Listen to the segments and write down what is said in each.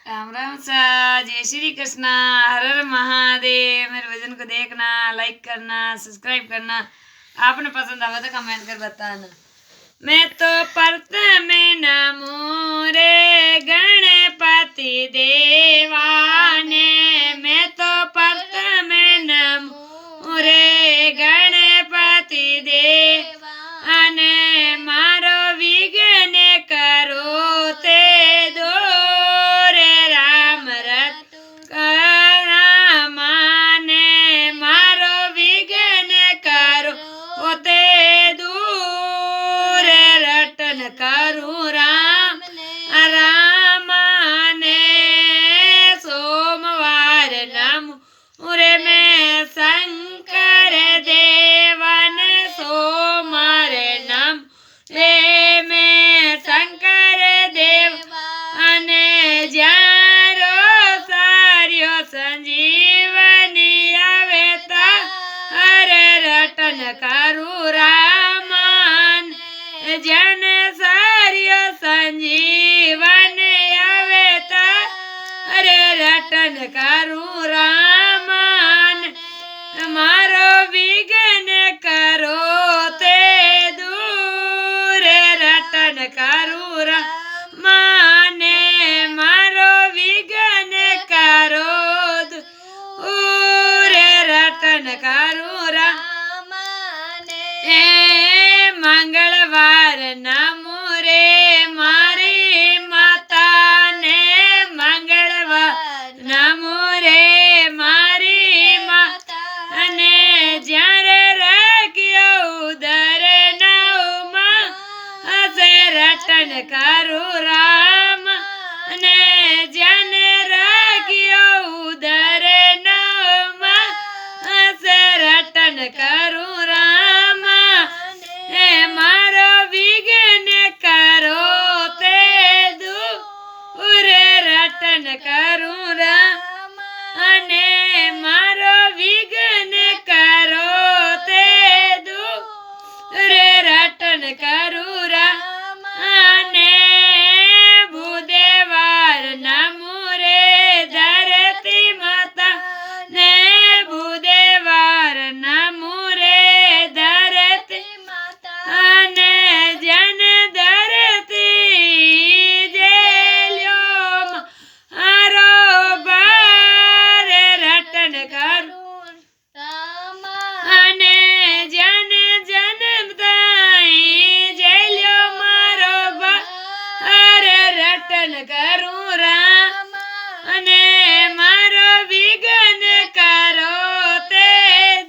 राम राम सा। जय श्री कृष्ण। हर हर महादेव। मेरे भजन को देखना, लाइक करना, सब्सक्राइब करना। आपने पसंद आवा तो कमेंट कर बताना। मैं तो प्रथम नमो रे गणपति देवा ने। मैं तो प्रथम नमो रे गणपति देवा ने। मारो विघ्न करो ते दो रे राम माने। मारो विघ्न करो ते दूर रटन करूँ राम राम ने। सोमवार नमो रे मैं शंकर देवन। सोमवार नमो रे मैं शंकर देव अने ज्यारो सार्यो संजीवनी आवेता हरे रटन करूँ रामन। जन सार्यो संजीवन आवेता हरे रटन करूँ रामन। मारो विघ्न करो ते दूर रटन करूँ माने। मारो विघ्न करो दूर रटन करूँ रामने। मंगलवार नमो रे मारी माता ने। मंगलवार नमो रे मारी माता ने। ज्यारे रखियो उधर नौमा हसे रटन करूँ राम ने। जन रखियो उधर नौमा हसे रटन करूँ राम ने। मारो विघ्न करो ते दूर रटन करूँ राम ने। मारो विघ्न करो ते दूर रटन करूँ राम ने। बुधवार नमो रे धरती माता ने। बुधवार नमो रे धरती माता ने। जन धरती जेल्यो मारो बार रटन करूँ राम ने। जन जन्म ताई जेल्यो मारो बार रटन करूँ राम ने। मारो विघ्न करो ते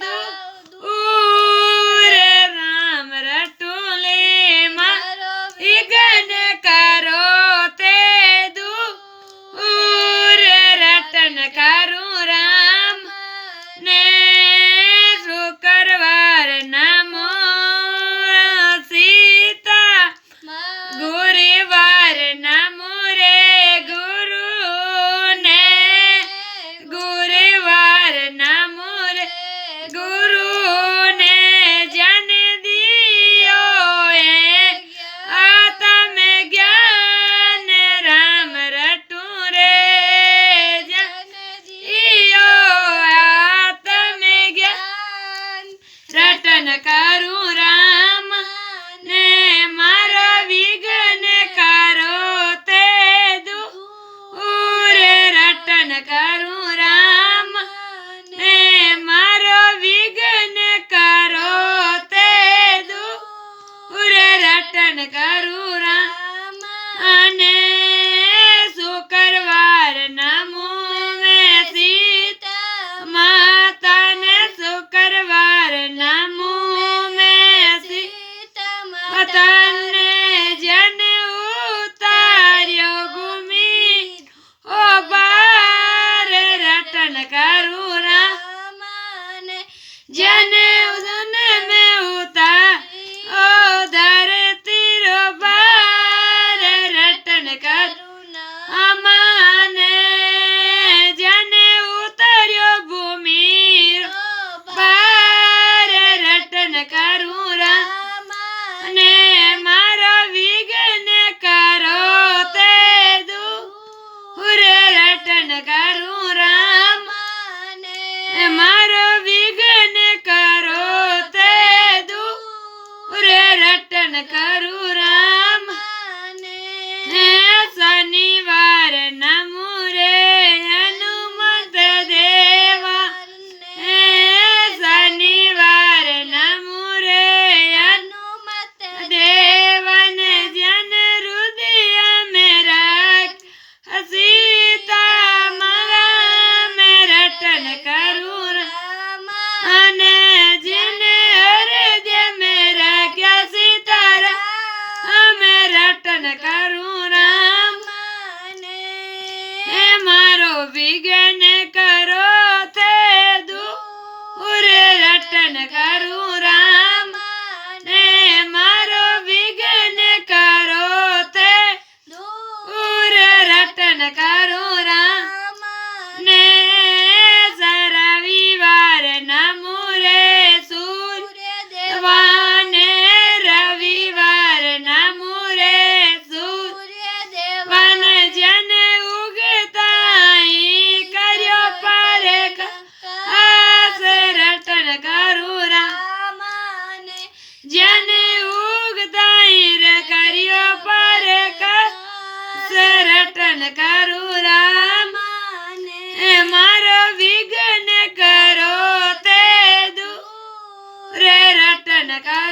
दूर राम रटूले। मारो विघ्न करो ते दूर रटन करूँ राम ने। शुक्रवार नमो सीता। गुरुवार नमो रे गुरु ने। गुरुवार नमो रे गुरु ने। जन दियो आत्म ज्ञान राम रटूं रे। जन दियो आत्म ज्ञान रटन करूँ राम ने। मारो विघ्न करो ते दूर रटन करूँ राम ने। मारो विघ्न करो ते दूर रटन करूँ राम ने। शुक्रवार नमो मैं सीता माता ने। शुक्रवार नमो मैं सीता माता ने। जन उतार्यो भूमि ओ बार रटन करूँ राम ने। जन उदन में उतार ओ धरती रो बार રટન કરું રામ મારો વિઘ્ન કરો તે દૂર રટન કરું રામ શનિવાર નમો રે હનુમંત દેવા શનિવાર નમો રે હનુમંત દેવન જન હૃદય મેરા સીતા મારા મેં રટન કરું રામ અને જેને હૃદય મેરા ક્યાં સીતારા મેં રટન કરું રામ મારો વિઘ્ન કરો તે દૂર રટન કરું રામ મારો વિઘ્ન કરો તે દૂર રટન કરું રામ ને રવિવાર નમો રે સૂર્ય દેવાને રવિવાર નમો રે સૂર્ય દેવાન જન ઉગતાઈ કર્યો પર રટન કરું રામ જન ઉગતાઈ કર્યો પર રટન કરું રામ મારો વિઘ્ન કરો તે દૂર રટન કરું